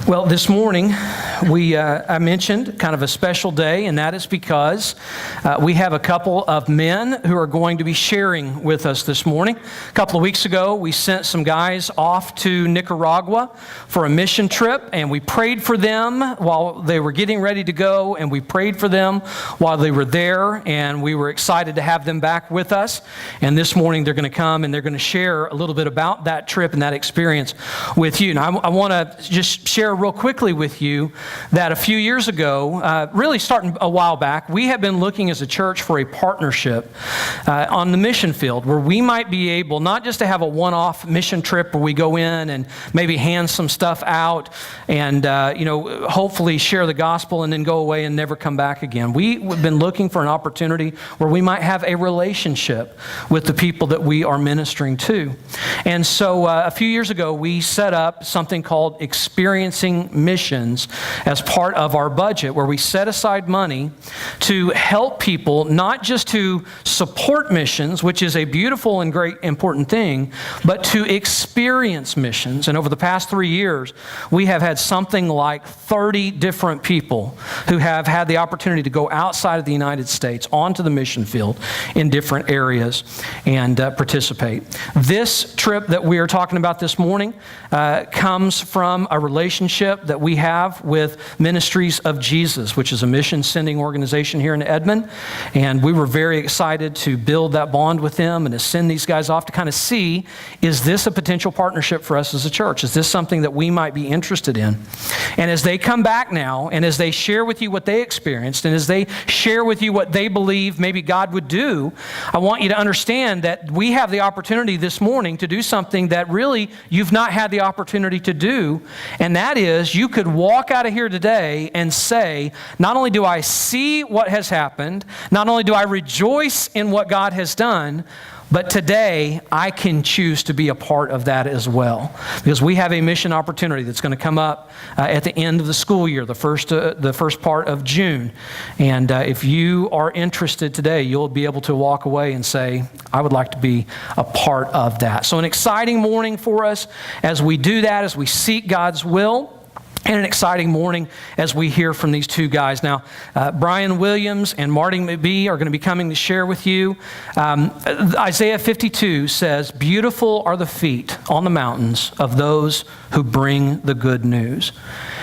Well, this morning, I mentioned kind of a special day, and that is because we have a couple of men who are going to be sharing with us this morning. A couple of weeks ago, we sent some guys off to Nicaragua for a mission trip, and we prayed for them while they were getting ready to go, and we prayed for them while they were there, and we were excited to have them back with us. And this morning, they're going to come and they're going to share a little bit about that trip and that experience with you. Now, I want to just share real quickly with you that a few years ago, really starting a while back, we have been looking as a church for a partnership on the mission field where we might be able not just to have a one-off mission trip where we go in and maybe hand some stuff out and hopefully share the gospel and then go away and never come back again. We've been looking for an opportunity where we might have a relationship with the people that we are ministering to. And so a few years ago, we set up something called Experiencing Missions as part of our budget, where we set aside money to help people, not just to support missions, which is a beautiful and great important thing, but to experience missions. And over the past 3 years, we have had something like 30 different people who have had the opportunity to go outside of the United States onto the mission field in different areas and participate. This trip that we are talking about this morning comes from a relationship that we have with Ministries of Jesus, which is a mission-sending organization here in Edmond. And we were very excited to build that bond with them and to send these guys off to kind of see, is this a potential partnership for us as a church? Is this something that we might be interested in? And as they come back now, and as they share with you what they experienced, and as they share with you what they believe maybe God would do, I want you to understand that we have the opportunity this morning to do something that really you've not had the opportunity to do, and that is you could walk out of here today and say, not only do I see what has happened, not only do I rejoice in what God has done, but today I can choose to be a part of that as well. Because we have a mission opportunity that's going to come up at the end of the school year, the first part of June. And if you are interested today, you'll be able to walk away and say, I would like to be a part of that. So an exciting morning for us as we do that, as we seek God's will. And an exciting morning as we hear from these two guys. Now, Brian Williams and Marty McBee are going to be coming to share with you. Isaiah 52 says, "Beautiful are the feet on the mountains of those who bring the good news."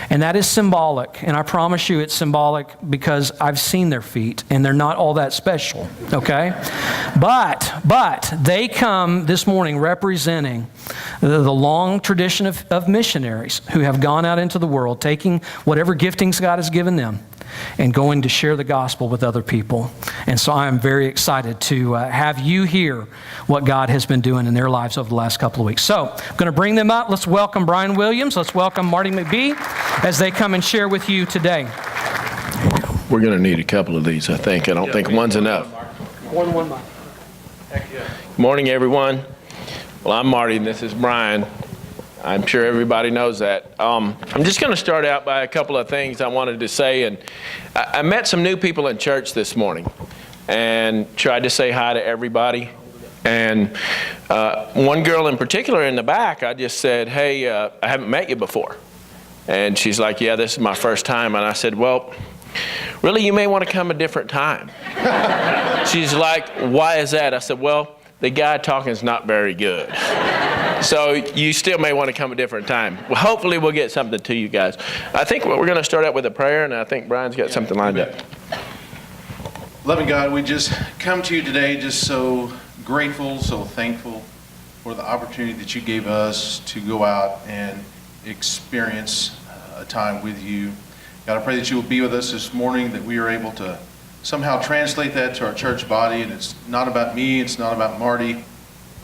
And that is symbolic. And I promise you it's symbolic because I've seen their feet and they're not all that special, okay? But they come this morning representing the long tradition of missionaries who have gone out into the world, taking whatever giftings God has given them and going to share the gospel with other people. And so I am very excited to have you hear what God has been doing in their lives over the last couple of weeks. So I'm going to bring them up. Let's welcome Brian Williams. Let's welcome Marty McBee as they come and share with you today. We're going to need a couple of these, I think. I don't think one's enough. One mic. Heck yeah. Good morning, everyone. Well, I'm Marty, and this is Brian. I'm sure everybody knows that. I'm just going to start out by a couple of things I wanted to say. And I met some new people in church this morning and tried to say hi to everybody. And one girl in particular in the back, I just said, hey, I haven't met you before. And she's like, yeah, this is my first time. And I said, well, really, you may want to come a different time. She's like, why is that? I said, well, the guy talking is not very good. So you still may want to come a different time. Well, hopefully we'll get something to you guys. I think we're going to start out with a prayer, and I think Brian's got something lined up. Loving God, we just come to you today just so grateful, so thankful for the opportunity that you gave us to go out and experience a time with you. God, I pray that you will be with us this morning, that we are able to somehow translate that to our church body, and it's not about me, it's not about Marty,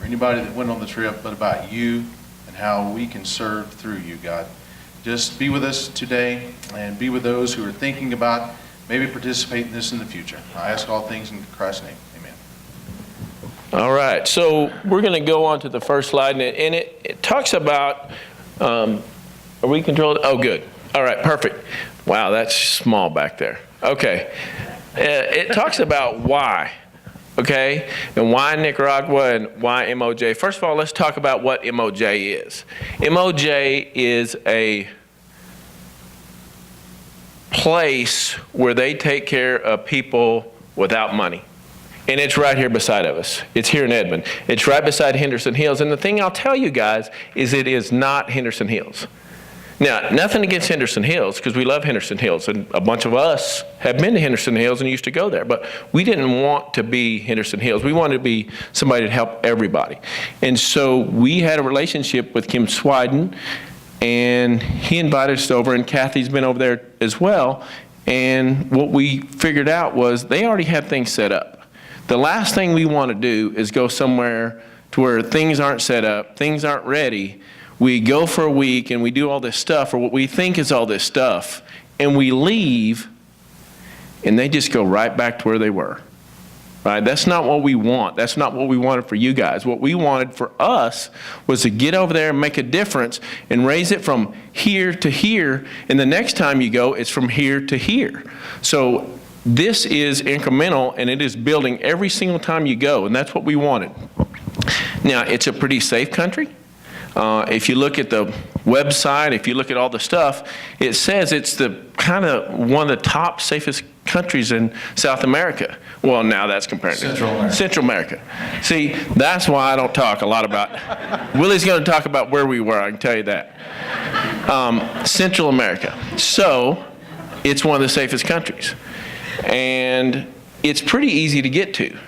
or anybody that went on the trip, but about you and how we can serve through you, God. Just be with us today and be with those who are thinking about maybe participating in this in the future. I ask all things in Christ's name. Amen. All right, so we're going to go on to the first slide, and it talks about, are we controlled? Oh, good. All right, perfect. Wow, that's small back there. Okay. It talks about why. Okay, and why Nicaragua and why MOJ? First of all, let's talk about what MOJ is. MOJ is a place where they take care of people without money. And it's right here beside of us. It's here in Edmond. It's right beside Henderson Hills. And the thing I'll tell you guys is it is not Henderson Hills. Now, nothing against Henderson Hills, because we love Henderson Hills, and a bunch of us have been to Henderson Hills and used to go there, but we didn't want to be Henderson Hills. We wanted to be somebody to help everybody. And so we had a relationship with Kim Swiden, and he invited us over, and Kathy's been over there as well, and what we figured out was they already had things set up. The last thing we want to do is go somewhere to where things aren't set up, things aren't ready. We go for a week and we do all this stuff, or what we think is all this stuff, and we leave, and they just go right back to where they were. Right? That's not what we want. That's not what we wanted for you guys. What we wanted for us was to get over there and make a difference and raise it from here to here, and the next time you go, it's from here to here. So this is incremental, and it is building every single time you go, and that's what we wanted. Now, it's a pretty safe country. If you look at the website, if you look at all the stuff, it says it's the kind of one of the top safest countries in South America. Well, now that's compared to Central America. See, that's why I don't talk a lot about, Willie's going to talk about where we were, I can tell you that. Central America. So, it's one of the safest countries. And it's pretty easy to get to.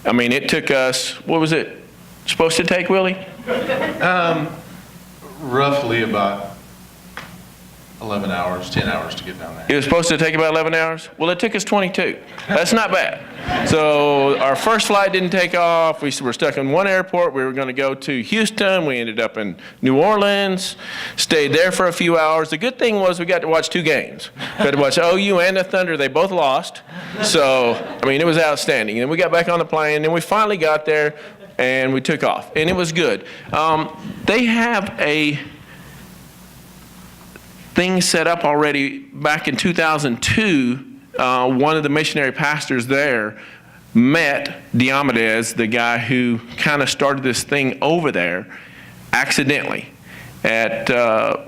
I mean, it took us, what was it supposed to take, Willie? Roughly about 11 hours, 10 hours to get down there. It was supposed to take about 11 hours? Well, it took us 22. That's not bad. So our first flight didn't take off. We were stuck in one airport. We were going to go to Houston. We ended up in New Orleans, stayed there for a few hours. The good thing was we got to watch 2 games. We got to watch OU and the Thunder. They both lost. So, I mean, it was outstanding. And we got back on the plane, and we finally got there, and we took off. And it was good. They have a thing set up already back in 2002. One of the missionary pastors there met Diomedes, the guy who kind of started this thing over there, accidentally at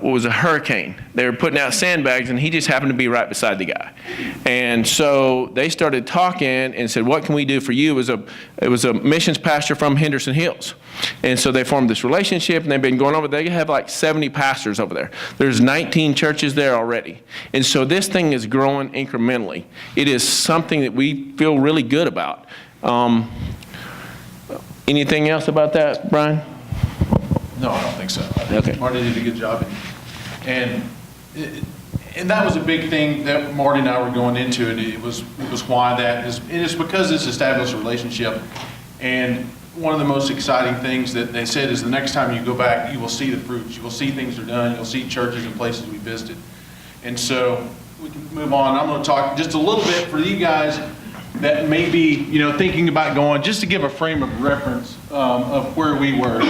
what was a hurricane. They were putting out sandbags, and he just happened to be right beside the guy. And so they started talking and said, what can we do for you? It was a missions pastor from Henderson Hills. And so they formed this relationship, and they've been going over. They have like 70 pastors over there. There's 19 churches there already. And so this thing is growing incrementally. It is something that we feel really good about. Anything else about that, Brian? No, I don't think so. Okay. Marty did a good job. And that was a big thing that Marty and I were going into it. It was why that is. And it's because it's established a relationship. And one of the most exciting things that they said is the next time you go back, you will see the fruits. You will see things are done. You'll see churches and places we visited. And so we can move on. I'm going to talk just a little bit for you guys that may be, thinking about going, just to give a frame of reference of where we were.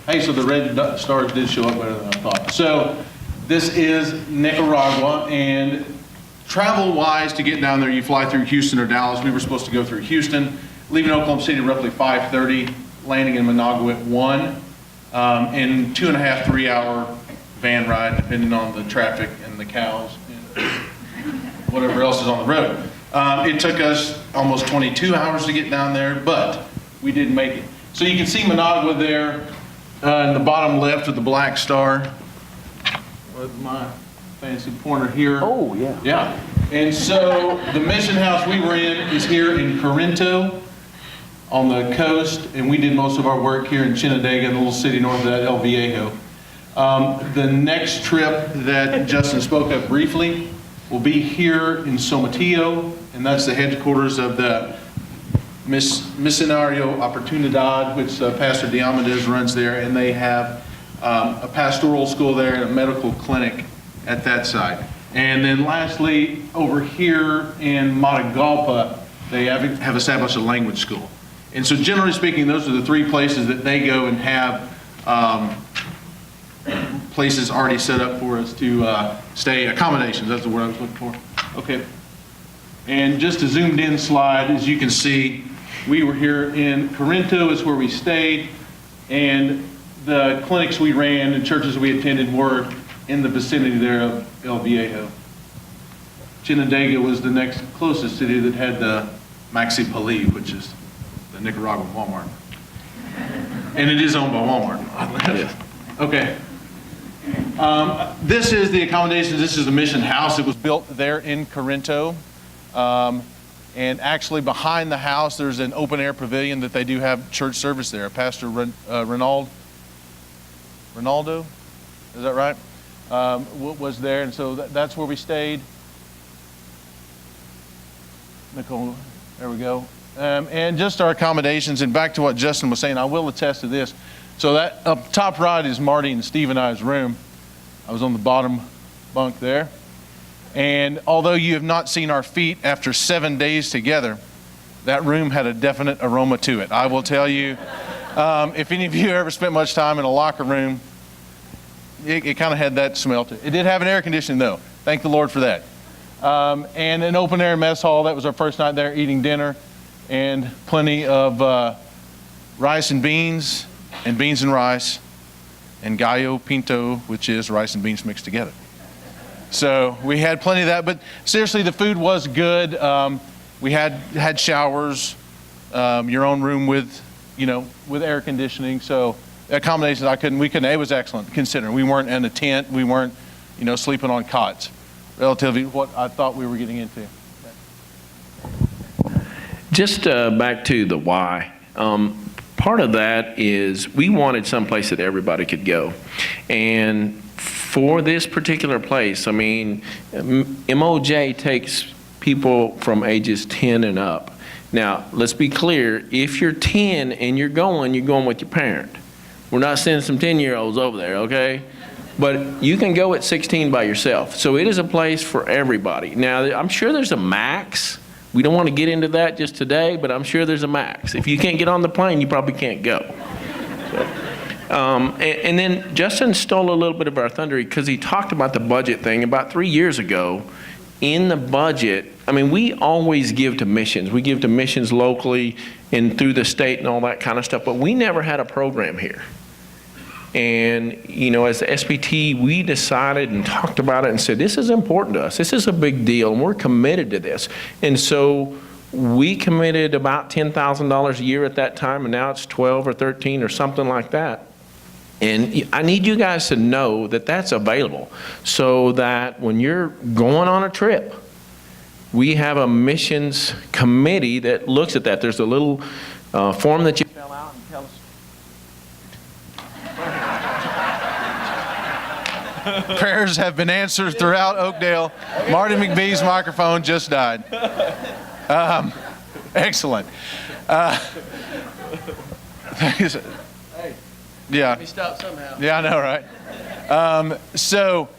Hey, so the red stars did show up better than I thought. So this is Nicaragua, and travel-wise to get down there, you fly through Houston or Dallas. We were supposed to go through Houston, leaving Oklahoma City roughly 5:30, landing in Managua at 1, and 2.5, 3-hour van ride, depending on the traffic and the cows and whatever else is on the road. It took us almost 22 hours to get down there, but we did make it. So you can see Managua there. In the bottom left with the black star, with my fancy pointer here. Oh, yeah. Yeah. And so the mission house we were in is here in Corinto on the coast, and we did most of our work here in Chinandega, the little city north of that, El Viejo. The next trip that Justin spoke of briefly will be here in Somatillo, and that's the headquarters of the Missionario Oportunidad, which Pastor Diomedes runs there, and they have a pastoral school there and a medical clinic at that site. And then lastly, over here in Matagalpa, they have established a language school. And so generally speaking, those are the 3 places that they go and have places already set up for us to stay, accommodations, that's the word I was looking for. Okay. And just a zoomed in slide, as you can see, we were here in Corinto is where we stayed, and the clinics we ran and churches we attended were in the vicinity there of El Viejo. Chinandega was the next closest city that had the Maxi Pali, which is the Nicaraguan Walmart. And it is owned by Walmart. Okay. This is the accommodations. This is the mission house. It was built there in Corinto. And actually behind the house, there's an open air pavilion that they do have church service there. Pastor Ronaldo, is that right? Was there, and so that's where we stayed. Nicole, there we go. And just our accommodations, and back to what Justin was saying, I will attest to this. So that up top right is Marty and Steve and I's room. I was on the bottom bunk there. And although you have not seen our feet after 7 days together, that room had a definite aroma to it. I will tell you, if any of you ever spent much time in a locker room, it kind of had that smell to it. It did have an air conditioning though. Thank the Lord for that. And an open air mess hall. That was our first night there eating dinner. And plenty of rice and beans and rice and gallo pinto, which is rice and beans mixed together. So we had plenty of that, but seriously, the food was good. We had showers, your own room with air conditioning. So accommodations, we couldn't. It was excellent considering we weren't in a tent, we weren't, sleeping on cots. Relatively, what I thought we were getting into. Just back to the why. Part of that is we wanted someplace that everybody could go, and for this particular place, I mean, MOJ takes people from ages 10 and up. Now, let's be clear, if you're 10 and you're going with your parent. We're not sending some 10-year-olds over there, okay? But you can go at 16 by yourself. So it is a place for everybody. Now, I'm sure there's a max. We don't want to get into that just today, but I'm sure there's a max. If you can't get on the plane, you probably can't go. So. And then Justin stole a little bit of our thunder because he talked about the budget thing. About 3 years ago, in the budget, I mean, we always give to missions. We give to missions locally and through the state and all that kind of stuff, but we never had a program here. And, as the SPT, we decided and talked about it and said, this is important to us. This is a big deal, and we're committed to this. And so we committed about $10,000 a year at that time, and now it's 12 or 13 or something like that. And I need you guys to know that that's available so that when you're going on a trip, we have a missions committee that looks at that. There's a little form that you fill out and tell us. Prayers have been answered throughout Oakdale. Marty McBee's microphone just died. Excellent. Yeah. Let me stop somehow. Yeah, I know, right? So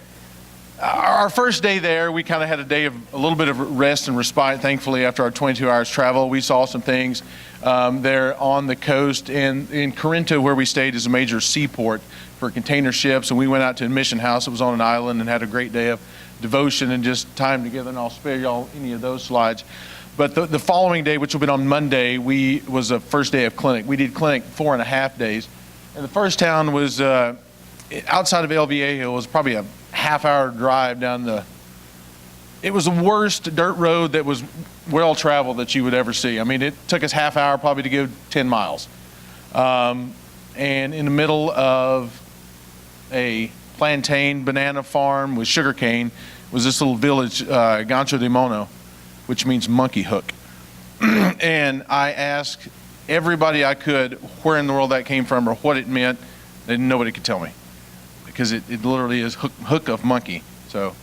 our first day there, we kind of had a day of a little bit of rest and respite, thankfully, after our 22 hours travel. We saw some things there on the coast. And in Corinto, where we stayed, is a major seaport for container ships. And we went out to a mission house that was on an island and had a great day of devotion and just time together. And I'll spare y'all any of those slides. But the following day, which will be on Monday, was the first day of clinic. We did clinic 4.5 days. And the first town was outside of El Viejo. It was probably a half-hour drive down it was the worst dirt road that was well-traveled that you would ever see. I mean, it took us half hour probably to go 10 miles. And in the middle of a plantain banana farm with sugarcane was this little village, Gancho de Mono, which means monkey hook. And I asked everybody I could where in the world that came from or what it meant. Nobody could tell me because it literally is hook of monkey. So,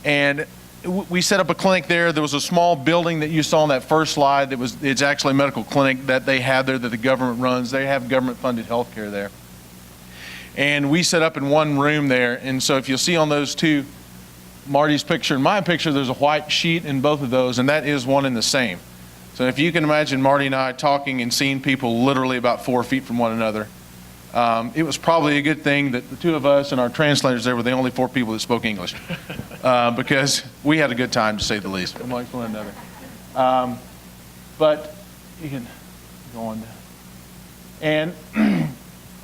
and we set up a clinic there. There was a small building that you saw on that first slide it's actually a medical clinic that they have there that the government runs. They have government funded health care there. And we set up in one room there. And so if you'll see on those two, Marty's picture and my picture, there's a white sheet in both of those, and that is one and the same. So if you can imagine Marty and I talking and seeing people literally about 4 feet from one another, it was probably a good thing that the two of us and our translators there were the only 4 people that spoke English, because we had a good time, to say the least, amongst one another. But you can go on. And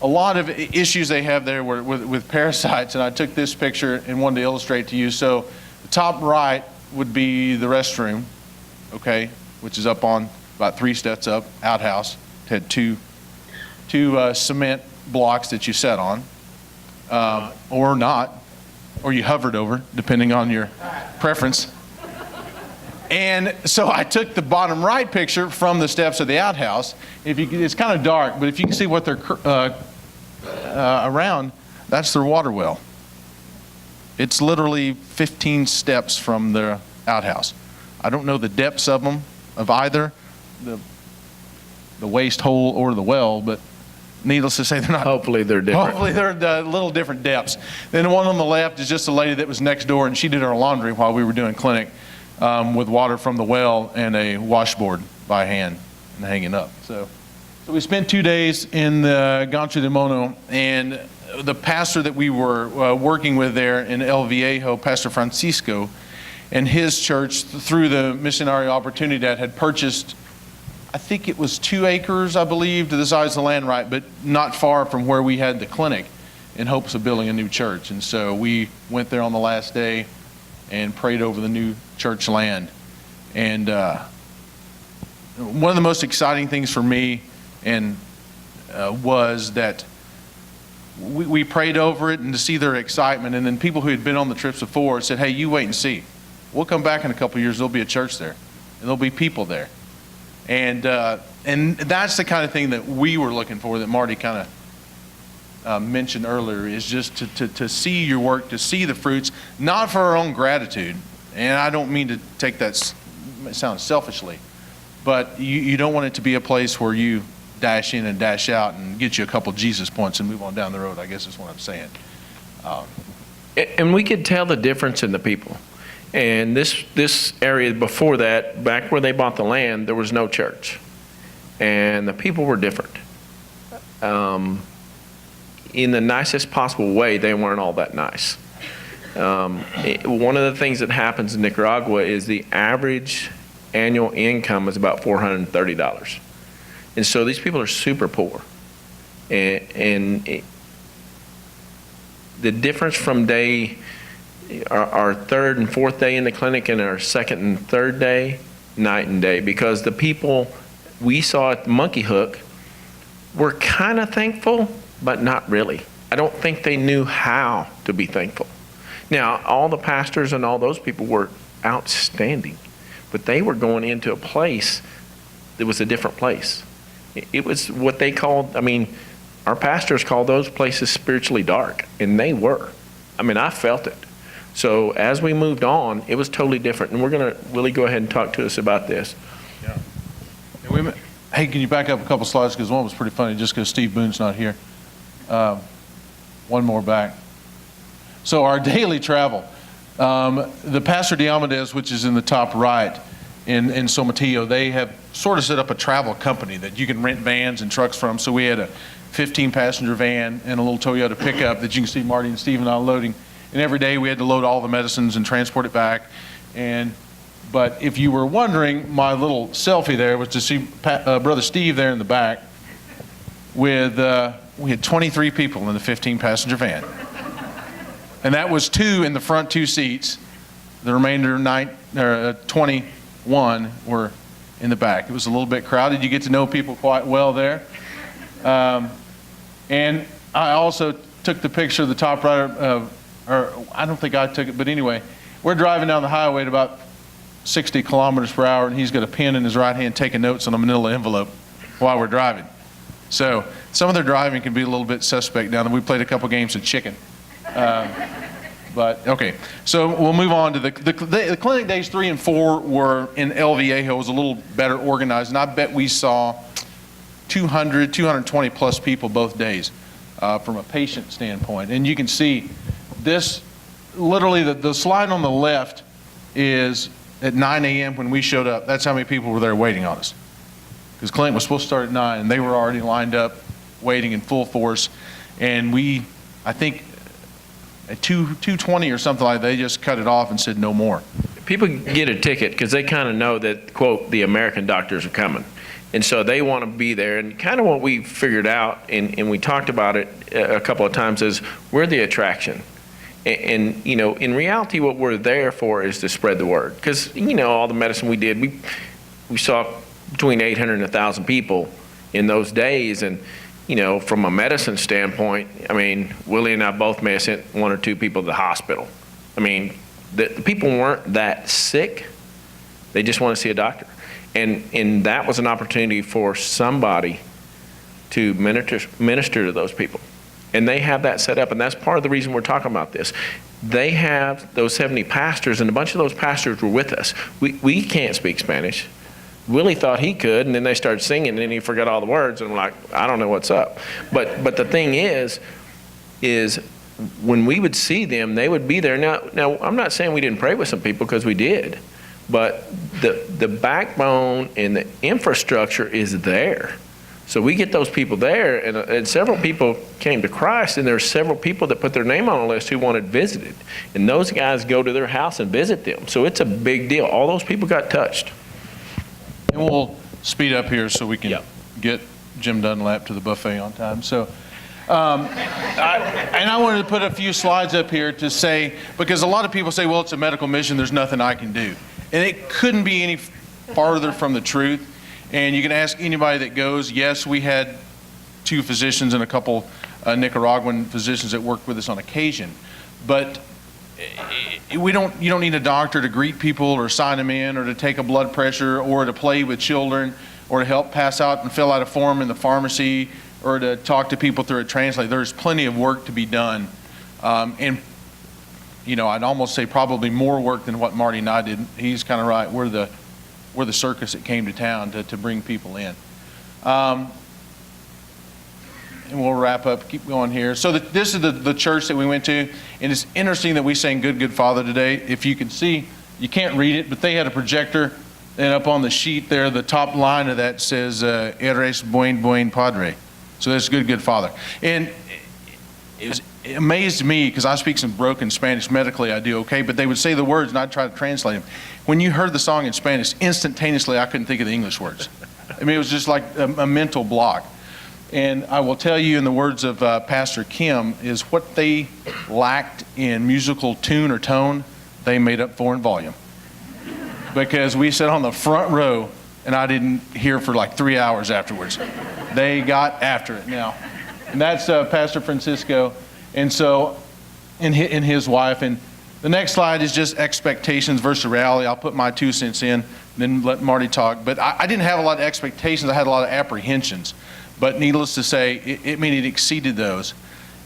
a lot of issues they have there were with parasites, and I took this picture and wanted to illustrate to you. So the top right would be the restroom, okay, which is up on about 3 steps up, outhouse. It had two cement blocks that you sat on, or not, or you hovered over, depending on your preference. And so I took the bottom right picture from the steps of the outhouse. It's kind of dark, but if you can see what they're around, that's their water well. It's literally 15 steps from the outhouse. I don't know the depths of them, of either the waste hole or the well, but needless to say, they're not. Hopefully they're different. Hopefully they're a little different depths. Then the one on the left is just a lady that was next door, and she did her laundry while we were doing clinic with water from the well and a washboard by hand and hanging up. So we spent 2 days in the Gancho de Mono, and the pastor that we were working with there in El Viejo, Pastor Francisco, and his church, through the missionary opportunity that had purchased, I think it was 2 acres, I believe, to the size of the land right, but not far from where we had the clinic, in hopes of building a new church. And so we went there on the last day and prayed over the new church land. And one of the most exciting things for me was that we prayed over it, and to see their excitement. And then people who had been on the trips before said, hey, you wait and see. We'll come back in a couple of years, there'll be a church there, and there'll be people there. And that's the kind of thing that we were looking for, that Marty kind of mentioned earlier, is just to see your work, to see the fruits, not for our own gratitude. And I don't mean to take that sound selfishly, but you don't want it to be a place where you dash in and dash out and get you a couple Jesus points and move on down the road, I guess is what I'm saying. And we could tell the difference in the people. And this area before that, back where they bought the land, there was no church. And the people were different. In the nicest possible way, they weren't all that nice. One of the things that happens in Nicaragua is the average annual income is about $430. And so these people are super poor. And the difference from our 3rd and 4th day in the clinic and our 2nd and 3rd day, night and day, because the people we saw at the Monkey Hook were kind of thankful, but not really. I don't think they knew how to be thankful. Now, all the pastors and all those people were outstanding, but they were going into a place that was a different place. It was what they called, our pastors called those places spiritually dark, and they were. I felt it. So as we moved on, it was totally different. And we're going to really go ahead and talk to us about this. Yeah. Hey, can you back up a couple slides? Because one was pretty funny, just because Steve Boone's not here. One more back. So our daily travel. The Pastor de Amadez, which is in the top right in Somatillo, they have sort of set up a travel company that you can rent vans and trucks from. So we had a 15-passenger van and a little Toyota pickup that you can see Marty and Steve and I loading. And every day we had to load all the medicines and transport it back. But if you were wondering, my little selfie there was to see Brother Steve there in the back with, we had 23 people in the 15-passenger van. And that was 2 in the front 2 seats. The remainder, 21, were in the back. It was a little bit crowded. You get to know people quite well there. And I also took the picture of the top right, or I don't think I took it, but anyway, we're driving down the highway at about 60 kilometers per hour, and he's got a pen in his right hand taking notes on a manila envelope while we're driving. So some of their driving can be a little bit suspect down there. We played a couple games of chicken. But okay, so we'll move on to the clinic days 3 and 4 were in El Viejo. It was a little better organized, and I bet we saw 220 plus people both days from a patient standpoint. And you can see this, literally the slide on the left is at 9 a.m. when we showed up. That's how many people were there waiting on us. Because clinic was supposed to start at 9, and they were already lined up waiting in full force. And I think at 2:20 or something like that, they just cut it off and said no more. People get a ticket because they kind of know that, quote, the American doctors are coming. And so they want to be there. And kind of what we figured out, and we talked about it a couple of times, is we're the attraction. And in reality, what we're there for is to spread the word. Because, all the medicine we did, we saw between 800 and 1,000 people in those days. And, from a medicine standpoint, Willie and I both may have sent 1 or 2 people to the hospital. The people weren't that sick. They just want to see a doctor. And that was an opportunity for somebody to minister to those people. And they have that set up, and that's part of the reason we're talking about this. They have those 70 pastors, and a bunch of those pastors were with us. We can't speak Spanish. Willie thought he could, and then they started singing, and then he forgot all the words, and I'm like, I don't know what's up. But the thing is when we would see them, they would be there. Now I'm not saying we didn't pray with some people, because we did, but the backbone and the infrastructure is there. So we get those people there, and several people came to Christ, and there are several people that put their name on a list who wanted visited. And those guys go to their house and visit them. So it's a big deal. All those people got touched. And we'll speed up here so we can get Jim Dunlap to the buffet on time. So, I wanted to put a few slides up here to say, because a lot of people say, well, it's a medical mission, there's nothing I can do. And it couldn't be any farther from the truth. And you can ask anybody that goes. Yes, we had 2 physicians and a couple Nicaraguan physicians that worked with us on occasion. But you don't need a doctor to greet people or sign them in or to take a blood pressure or to play with children or to help pass out and fill out a form in the pharmacy or to talk to people through a translator. There's plenty of work to be done. And I'd almost say probably more work than what Marty and I did. He's kind of right. We're the circus that came to town to bring people in. And we'll wrap up, keep going here. So this is the church that we went to, and it's interesting that we sang Good, Good Father today. If you can see, you can't read it, but they had a projector, and up on the sheet there, the top line of that says, Eres buen, buen Padre. So that's Good, Good Father. And it amazed me, because I speak some broken Spanish. Medically I do okay, but they would say the words and I'd try to translate them. When you heard the song in Spanish, instantaneously I couldn't think of the English words. It was just like a mental block. And I will tell you, in the words of Pastor Kim, is what they lacked in musical tune or tone, they made up for in volume. Because we sat on the front row and I didn't hear for like 3 hours afterwards. They got after it now. And that's Pastor Francisco. And so, and his wife. And the next slide is just expectations versus reality. I'll put my 2 cents in, then let Marty talk. But I didn't have a lot of expectations. I had a lot of apprehensions. But needless to say, it exceeded those.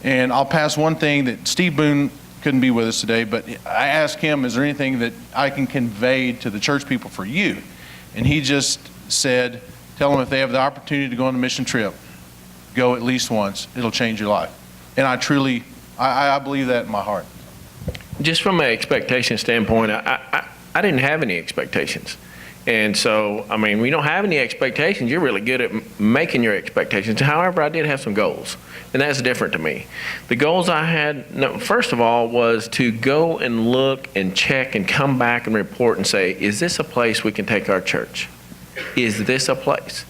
And I'll pass one thing that Steve Boone couldn't be with us today, but I asked him, is there anything that I can convey to the church people for you? And he just said, tell them if they have the opportunity to go on a mission trip, go at least once. It'll change your life. And I truly, I believe that in my heart. Just from an expectation standpoint, I didn't have any expectations. And so, we don't have any expectations. You're really good at making your expectations. However, I did have some goals, and that's different to me. The goals I had, first of all, was to go and look and check and come back and report and say, is this a place we can take our church? Is this a place?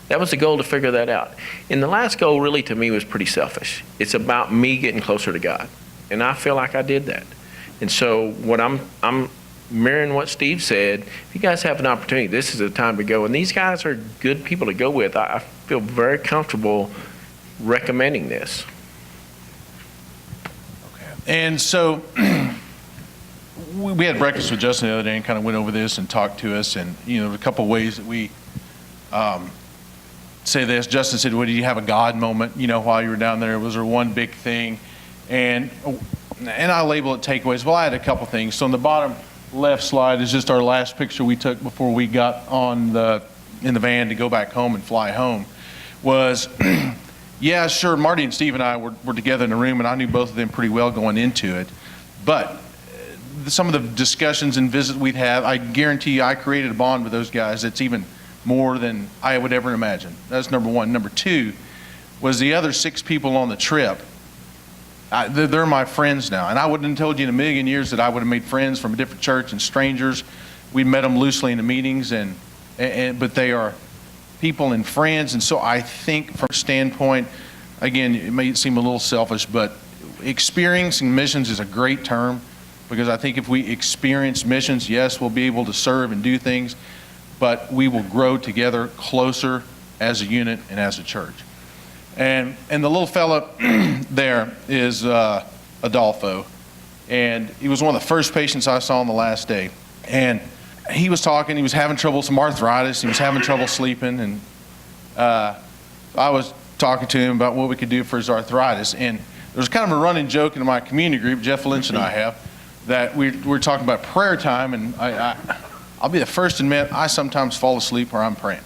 That was the goal, to figure that out. And the last goal really to me was pretty selfish. It's about me getting closer to God. And I feel like I did that. And so what I'm mirroring what Steve said, if you guys have an opportunity, this is the time to go. And these guys are good people to go with. I feel very comfortable recommending this. Okay. And so we had breakfast with Justin the other day and kind of went over this and talked to us. And, a couple ways that we say this. Justin said, well, did you have a God moment, while you were down there? Was there one big thing? And I label it takeaways. Well, I had a couple things. So on the bottom left slide is just our last picture we took before we got in the van to go back home and fly home. Was, yeah, sure, Marty and Steve and I were together in the room, and I knew both of them pretty well going into it. But some of the discussions and visits we'd have, I guarantee you I created a bond with those guys that's even more than I would ever imagine. That's number one. Number two was the other 6 people on the trip. They're my friends now, and I wouldn't have told you in a million years that I would have made friends from a different church and strangers. We met them loosely in the meetings, but they are people and friends. And so I think from a standpoint, again, it may seem a little selfish, but experiencing missions is a great term, because I think if we experience missions, yes, we'll be able to serve and do things, but we will grow together closer as a unit and as a church. And the little fella there is Adolfo, and he was one of the first patients I saw on the last day. And he was talking, he was having trouble with some arthritis, he was having trouble sleeping, and I was talking to him about what we could do for his arthritis. And there was kind of a running joke in my community group, Jeff Lynch and I have, that we're talking about prayer time, and I'll be the first to admit I sometimes fall asleep where I'm praying,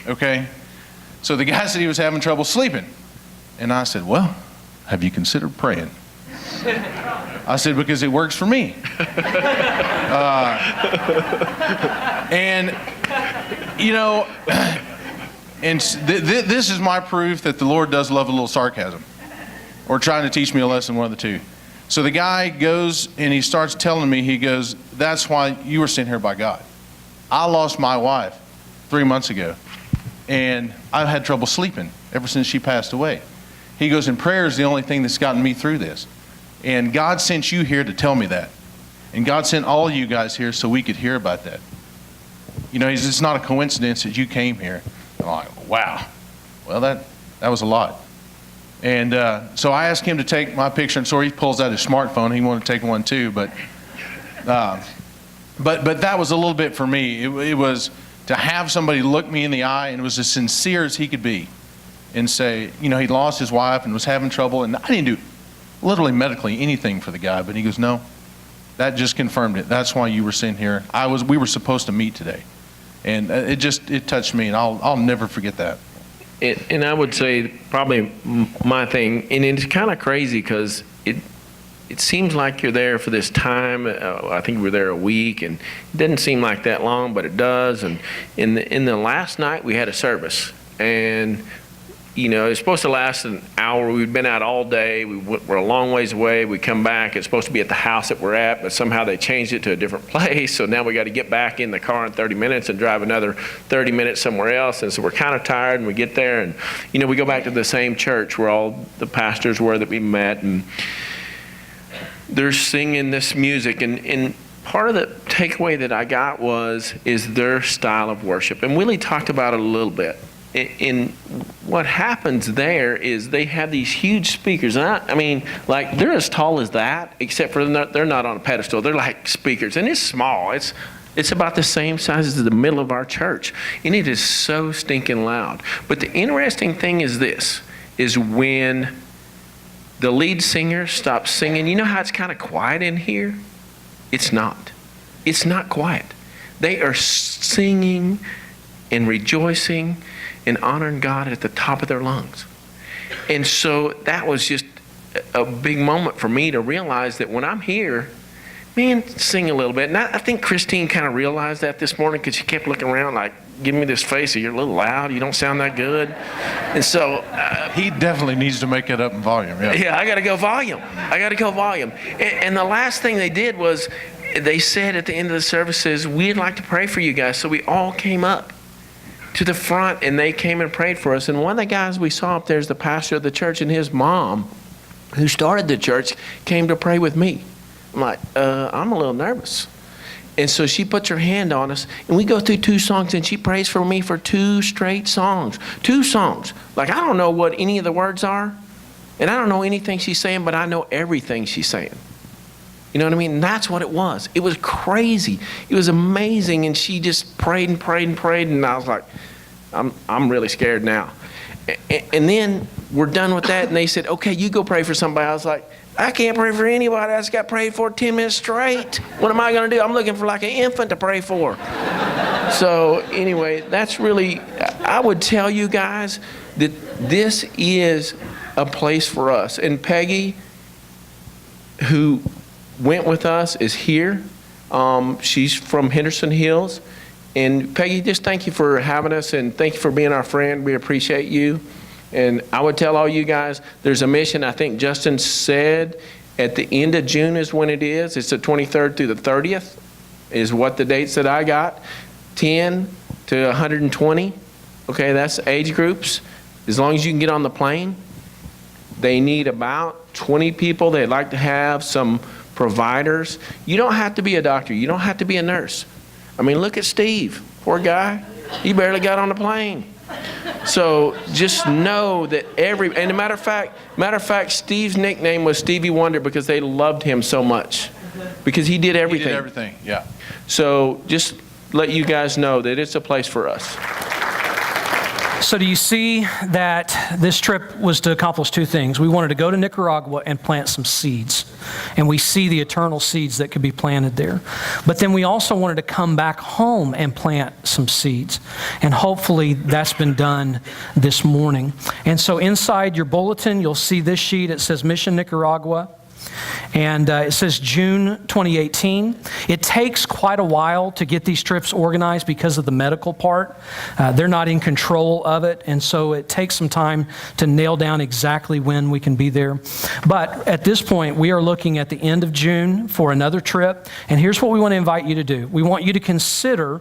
okay? So the guy said he was having trouble sleeping, and I said, well, have you considered praying? I said, because it works for me. And, you know, and this is my proof that the Lord does love a little sarcasm, or trying to teach me a lesson, one of the two. So the guy goes and he starts telling me, he goes, that's why you were sent here by God. I lost my wife 3 months ago, and I've had trouble sleeping ever since she passed away. He goes, and prayer is the only thing that's gotten me through this. And God sent you here to tell me that. And God sent all of you guys here so we could hear about that. You know, it's not a coincidence that you came here. And I'm like, wow. Well, that was a lot. And so I asked him to take my picture, and so he pulls out his smartphone. He wanted to take one too, but that was a little bit for me. It was to have somebody look me in the eye, and it was as sincere as he could be, and say, you know, he'd lost his wife and was having trouble, and I didn't do literally medically anything for the guy, but he goes, no, that just confirmed it. That's why you were sent here. We were supposed to meet today, and it touched me, and I'll never forget that. And I would say probably my thing, and it's kind of crazy because it seems like you're there for this time. I think we were there a week, and it doesn't seem like that long, but it does. And in the last night, we had a service, and you know, it's supposed to last an hour. We'd been out all day. We're a long ways away. We come back. It's supposed to be at the house that we're at, but somehow they changed it to a different place. So now we got to get back in the car in 30 minutes and drive another 30 minutes somewhere else. And so we're kind of tired, and we get there, and you know, we go back to the same church where all the pastors were that we met, and they're singing this music, and part of the takeaway that I got is their style of worship. And Willie talked about it a little bit. And what happens there is they have these huge speakers. And I mean, like, they're as tall as that, except for they're not on a pedestal. They're like speakers, and it's small. It's about the same size as the middle of our church, and it is so stinking loud. But the interesting thing is this, is when the lead singer stops singing, you know how it's kind of quiet in here? It's not. It's not quiet. They are singing and rejoicing and honoring God at the top of their lungs. And so that was just a big moment for me to realize that when I'm here, man, sing a little bit. And I think Christine kind of realized that this morning, because she kept looking around like, giving me this face, you're a little loud, you don't sound that good. And so he definitely needs to make it up in volume. Yeah, I got to go volume. And the last thing they did was they said at the end of the services, we'd like to pray for you guys. So we all came up to the front, and they came and prayed for us. And one of the guys we saw up there is the pastor of the church, and his mom, who started the church, came to pray with me. I'm like, I'm a little nervous. And so she puts her hand on us, and we go through 2 songs, and she prays for me for 2 straight songs. 2 songs. Like, I don't know what any of the words are, and I don't know anything she's saying, but I know everything she's saying. You know what I mean? And that's what it was. It was crazy. It was amazing, and she just prayed and prayed and prayed, and I was like, I'm really scared now. And then we're done with that, and they said, okay, you go pray for somebody. I was like, I can't pray for anybody. I just got prayed for 10 minutes straight. What am I going to do? I'm looking for like an infant to pray for. So anyway, that's really, I would tell you guys that this is a place for us. And Peggy, who went with us, is here. She's from Henderson Hills. And Peggy, just thank you for having us, and thank you for being our friend. We appreciate you. And I would tell all you guys, there's a mission, I think Justin said, at the end of June is when it is. It's the 23rd through the 30th is what the dates that I got. 10 to 120. Okay, that's age groups. As long as you can get on the plane. They need about 20 people. They'd like to have some providers. You don't have to be a doctor. You don't have to be a nurse. I mean, look at Steve. Poor guy. He barely got on the plane. So just know that and a matter of fact, Steve's nickname was Stevie Wonder because they loved him so much. Because he did everything. He did everything, yeah. So just let you guys know that it's a place for us. So do you see that this trip was to accomplish two things? We wanted to go to Nicaragua and plant some seeds. And we see the eternal seeds that could be planted there. But then we also wanted to come back home and plant some seeds. And hopefully that's been done this morning. And so inside your bulletin, you'll see this sheet. It says Mission Nicaragua. And it says June 2018. It takes quite a while to get these trips organized because of the medical part. They're not in control of it, and so it takes some time to nail down exactly when we can be there. But at this point, we are looking at the end of June for another trip, and here's what we want to invite you to do. We want you to consider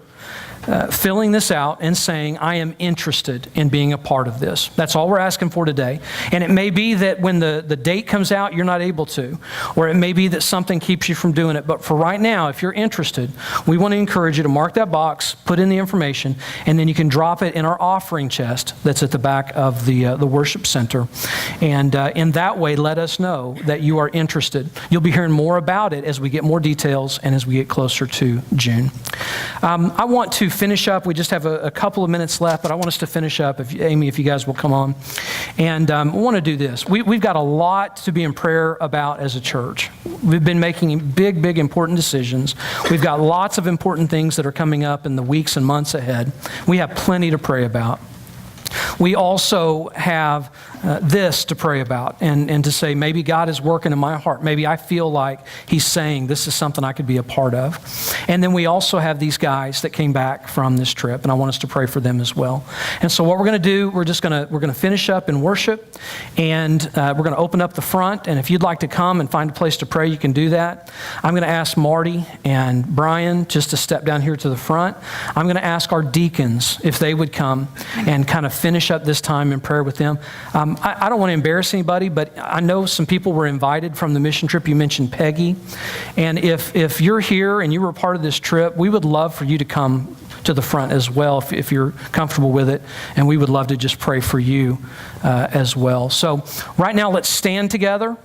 filling this out and saying, I am interested in being a part of this. That's all we're asking for today. And it may be that when the date comes out, you're not able to. Or it may be that something keeps you from doing it. But for right now, if you're interested, we want to encourage you to mark that box, put in the information, and then you can drop it in our offering chest that's at the back of the worship center. And in that way, let us know that you are interested. You'll be hearing more about it as we get more details and as we get closer to June. I want to finish up. We just have a couple of minutes left, but I want us to finish up. Amy, if you guys will come on. And I want to do this. We've got a lot to be in prayer about as a church. We've been making big, important decisions. We've got lots of important things that are coming up in the weeks and months ahead. We have plenty to pray about. We also have this to pray about and to say, maybe God is working in my heart. Maybe I feel like He's saying this is something I could be a part of. And then we also have these guys that came back from this trip, and I want us to pray for them as well. And so what we're going to do, we're going to finish up in worship, and we're going to open up the front. And if you'd like to come and find a place to pray, you can do that. I'm going to ask Marty and Brian just to step down here to the front. I'm going to ask our deacons if they would come and kind of finish up this time in prayer with them. I don't want to embarrass anybody, but I know some people were invited from the mission trip. You mentioned Peggy. And if you're here and you were a part of this trip, we would love for you to come to the front as well if you're comfortable with it. And we would love to just pray for you as well. So right now, let's stand together.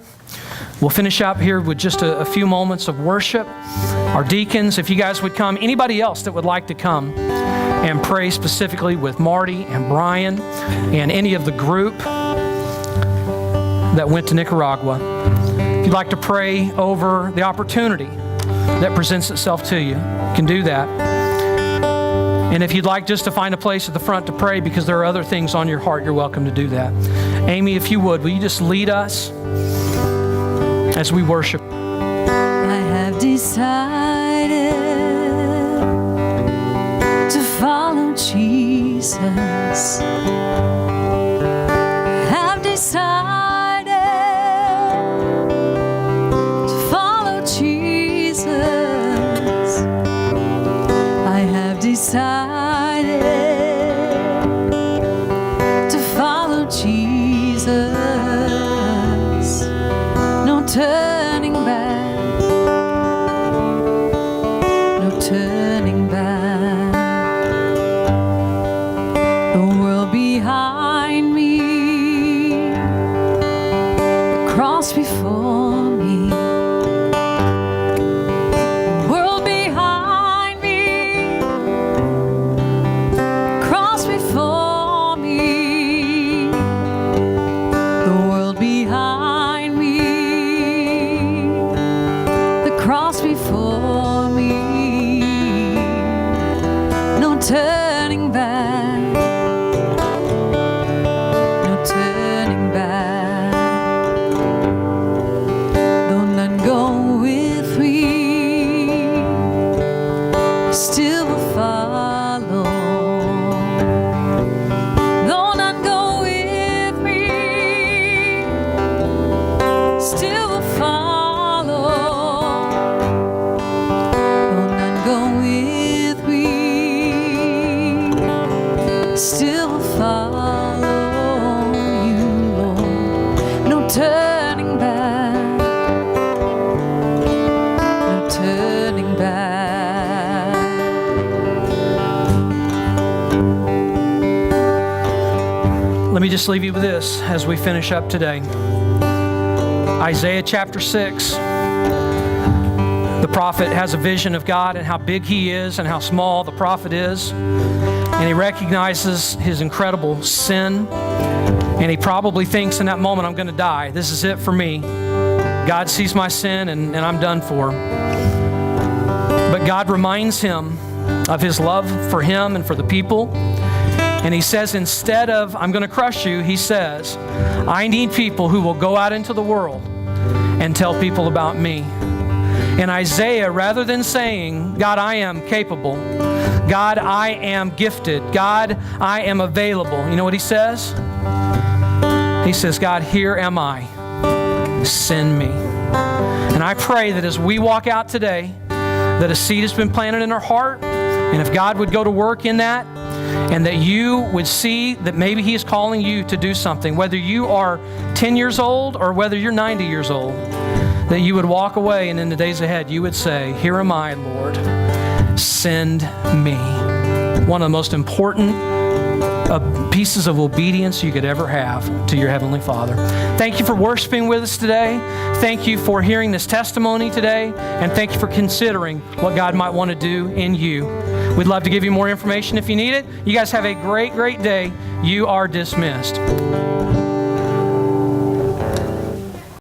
We'll finish up here with just a few moments of worship. Our deacons, if you guys would come. Anybody else that would like to come and pray specifically with Marty and Brian and any of the group that went to Nicaragua. If you'd like to pray over the opportunity that presents itself to you, you can do that. And if you'd like just to find a place at the front to pray because there are other things on your heart, you're welcome to do that. Amy, if you would, will you just lead us as we worship? I have decided to follow Jesus. I have decided to follow Jesus. I have decided to follow Jesus. No turning back. No turning back. The world behind me, the cross before me. The world behind me, the cross before me. The world behind me, the cross before me. No turning back. No turning back. just leave you with this as we finish up today. Isaiah chapter 6. The prophet has a vision of God and how big he is and how small the prophet is. And he recognizes his incredible sin. And he probably thinks in that moment, I'm going to die. This is it for me. God sees my sin and I'm done for. But God reminds him of his love for him and for the people. And he says, instead of, I'm going to crush you, he says, I need people who will go out into the world and tell people about me. And Isaiah, rather than saying, God, I am capable, God, I am gifted, God, I am available, you know what he says? He says, God, here am I. Send me. And I pray that as we walk out today, that a seed has been planted in our heart, and if God would go to work in that, and that you would see that maybe he is calling you to do something, whether you are 10 years old or whether you're 90 years old, that you would walk away and in the days ahead you would say, here am I, Lord, send me. One of the most important pieces of obedience you could ever have to your Heavenly Father. Thank you for worshiping with us today. Thank you for hearing this testimony today. And thank you for considering what God might want to do in you. We'd love to give you more information if you need it. You guys have a great, great day. You are dismissed.